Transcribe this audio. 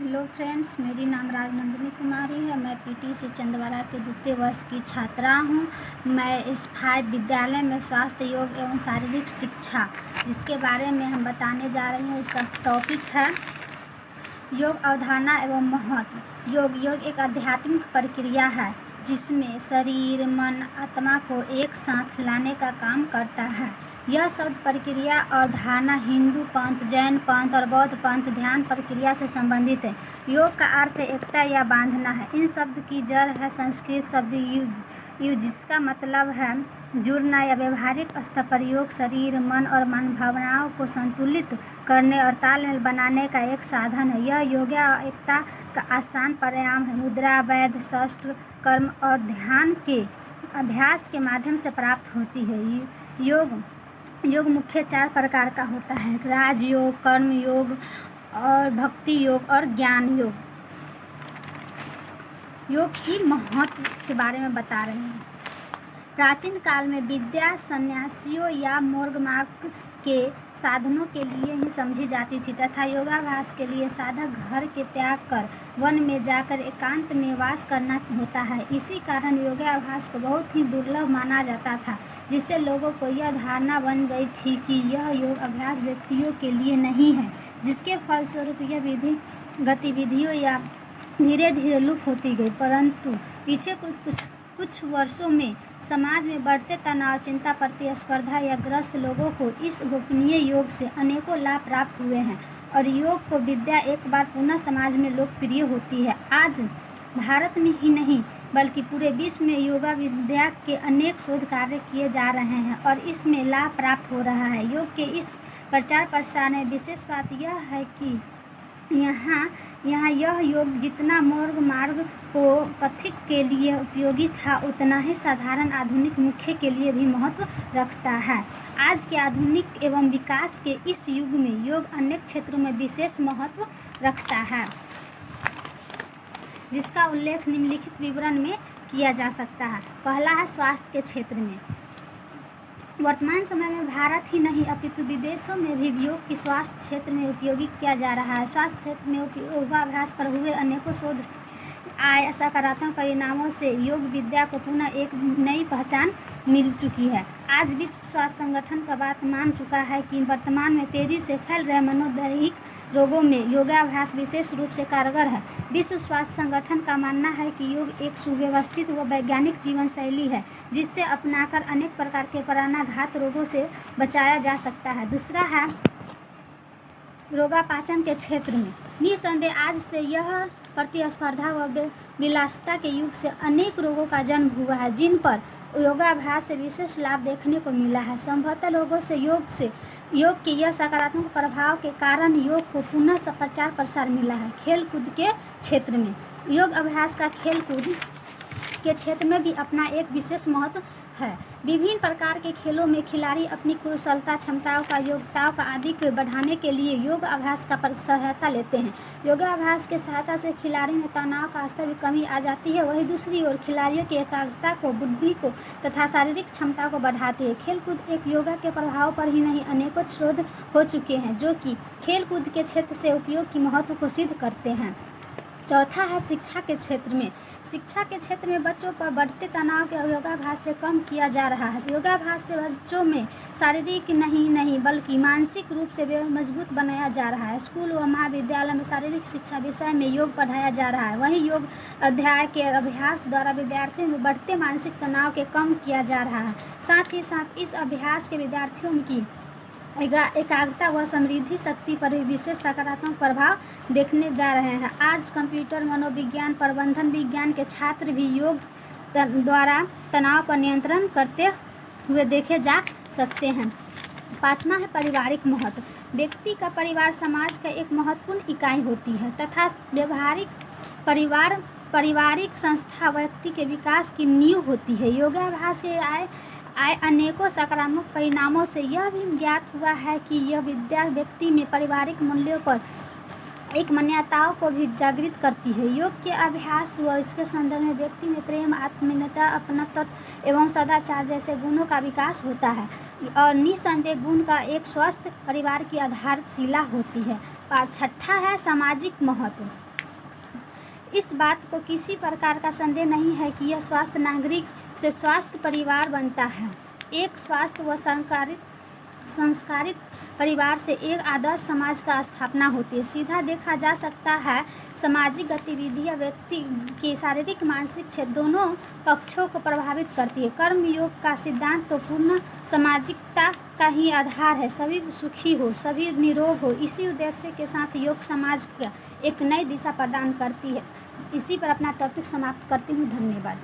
Hello friends, मेरी नाम राजनंदिनी कुमारी है। मैं पीटीसी चंदवारा के द्वितीय वर्ष की छात्रा हूँ। मैं इस 5 विद्यालय में स्वास्थ्य, योग एवं शारीरिक शिक्षा जिसके बारे में हम बताने जा रही हूँ, उसका टॉपिक है योग अवधारणा एवं महत्व। योग एक आध्यात्मिक प्रक्रिया है जिसमें शरीर, मन, आत्मा को एक साथ लाने का काम करता है। यह शब्द प्रक्रिया और धारणा हिंदू पंथ, जैन पंथ और बौद्ध पंथ ध्यान प्रक्रिया से संबंधित है। योग का अर्थ एकता या बांधना है। इन शब्द की जड़ है संस्कृत शब्द युग जिसका मतलब है जुड़ना या व्यवहारिक स्तर पर योग शरीर, मन और मन भावनाओं को संतुलित करने और तालमेल बनाने का एक साधन है। यह योग एकता का आसान परिणाम है। मुद्रा, वैध, शस्त्र, कर्म और ध्यान के अभ्यास के माध्यम से प्राप्त होती है। योग मुख्य 4 प्रकार का होता है: राजयोग, कर्म योग और भक्ति योग और ज्ञान योग। योग की महत्व के बारे में बता रहे हैं। प्राचीन काल में विद्या सन्यासियों या मोर्ग के साधनों के लिए ही समझी जाती थी तथा योगाभ्यास के लिए साधक घर के त्याग कर वन में जाकर एकांत में वास करना होता है। इसी कारण योगाभ्यास को बहुत ही दुर्लभ माना जाता था, जिससे लोगों को यह धारणा बन गई थी कि यह योग अभ्यास व्यक्तियों के लिए नहीं है, जिसके फलस्वरूप यह गतिविधियों या धीरे धीरे लुप्त होती गई। परंतु पीछे कुछ वर्षों में समाज में बढ़ते तनाव, चिंता, प्रतिस्पर्धा या ग्रस्त लोगों को इस गोपनीय योग से अनेकों लाभ प्राप्त हुए हैं और योग को विद्या एक बार पुनः समाज में लोकप्रिय होती है। आज भारत में ही नहीं बल्कि पूरे विश्व में योगा विद्या के अनेक शोध कार्य किए जा रहे हैं और इसमें लाभ प्राप्त हो रहा है। योग के इस प्रचार प्रसार में विशेष बात यह है कि यहाँ यह योग जितना मार्ग को पथिक के लिए उपयोगी था, उतना ही साधारण आधुनिक मुख्य के लिए भी महत्व रखता है। आज के आधुनिक एवं विकास के इस युग में योग अनेक क्षेत्रों में विशेष महत्व रखता है, जिसका उल्लेख निम्नलिखित विवरण में किया जा सकता है। पहला है स्वास्थ्य के क्षेत्र में। वर्तमान समय में भारत ही नहीं अपितु विदेशों में भी योग की स्वास्थ्य क्षेत्र में उपयोगी किया जा रहा है। स्वास्थ्य क्षेत्र में योगाभ्यास पर हुए अनेकों शोध आए सकारात्मक परिणामों से योग विद्या को पुनः एक नई पहचान मिल चुकी है। आज विश्व स्वास्थ्य संगठन का बात मान चुका है कि वर्तमान में तेजी से फैल रहे मनोदैहिक रोगों में योगाभ्यास विशेष रूप से कारगर है। विश्व स्वास्थ्य संगठन का मानना है कि योग एक सुव्यवस्थित व वैज्ञानिक जीवन शैली है, जिससे अपनाकर अनेक प्रकार के प्राणाघात रोगों से बचाया जा सकता है। दूसरा है रोगापाचन के क्षेत्र में। निसंदेह आज से यह प्रतिस्पर्धा व विलासिता के युग से अनेक रोगों का जन्म हुआ है, जिन पर योगाभ्यास से विशेष लाभ देखने को मिला है। संभवतः लोगों से योग के यह सकारात्मक प्रभाव के कारण योग को पुनः प्रचार प्रसार मिला है। खेल कूद के क्षेत्र में योग अभ्यास का खेल कूद के क्षेत्र में भी अपना एक विशेष महत्व है। विभिन्न प्रकार के खेलों में खिलाड़ी अपनी कुशलता, क्षमताओं का योग्यताओं का आदि को बढ़ाने के लिए योग अभ्यास का सहायता लेते हैं। योगाभ्यास के सहायता से खिलाड़ी में तनाव का स्तर में कमी आ जाती है। वहीं दूसरी ओर खिलाड़ियों की एकाग्रता को, बुद्धि को तथा शारीरिक क्षमता को बढ़ाती है। खेलकूद एक योगा के प्रभाव पर ही नहीं अनेकों शोध हो चुके हैं जो कि खेलकूद के क्षेत्र से उपयोग की महत्व को सिद्ध करते हैं। चौथा है शिक्षा के क्षेत्र में। शिक्षा के क्षेत्र में बच्चों पर बढ़ते तनाव के योगाभ्यास से कम किया जा रहा है। योगाभ्यास से बच्चों में शारीरिक नहीं बल्कि मानसिक रूप से मजबूत बनाया जा रहा है। स्कूल व महाविद्यालय में शारीरिक शिक्षा विषय में योग पढ़ाया जा रहा है। वहीं योग अध्याय के अभ्यास द्वारा विद्यार्थियों में बढ़ते मानसिक तनाव के कम किया जा रहा है। साथ ही साथ इस अभ्यास के विद्यार्थियों की एकाग्रता व समृद्धि शक्ति पर भी विशेष सकारात्मक प्रभाव देखने जा रहे हैं। आज कंप्यूटर, मनोविज्ञान, प्रबंधन विज्ञान के छात्र भी योग द्वारा तनाव पर नियंत्रण करते हुए देखे जा सकते हैं। पाँचवा है पारिवारिक महत्व। व्यक्ति का परिवार समाज का एक महत्वपूर्ण इकाई होती है तथा पारिवारिक संस्था व्यक्ति के विकास की नींव होती है। योगाभ्यास के आए अनेकों सकारात्मक परिणामों से यह भी ज्ञात हुआ है कि यह विद्या व्यक्ति में पारिवारिक मूल्यों पर एक मान्यताओं को भी जागृत करती है। योग के अभ्यास व इसके संदर्भ में व्यक्ति में प्रेम, आत्मीयता, अपनत्व एवं सदाचार जैसे गुणों का विकास होता है और निसंदेह गुण का एक स्वस्थ परिवार की आधारशिला होती है। छठा है सामाजिक महत्व। इस बात को किसी प्रकार का संदेह नहीं है कि यह स्वस्थ नागरिक से स्वस्थ परिवार बनता है। एक स्वस्थ व संस्कारित परिवार से एक आदर्श समाज का स्थापना होती है। सीधा देखा जा सकता है, सामाजिक गतिविधियाँ व्यक्ति के शारीरिक मानसिक क्षेत्र दोनों पक्षों को प्रभावित करती है। कर्मयोग का सिद्धांत तो पूर्ण सामाजिकता का ही आधार है। सभी सुखी हो, सभी निरोग हो, इसी उद्देश्य के साथ योग समाज को एक नई दिशा प्रदान करती है। इसी पर अपना टॉपिक समाप्त करती हूँ। धन्यवाद।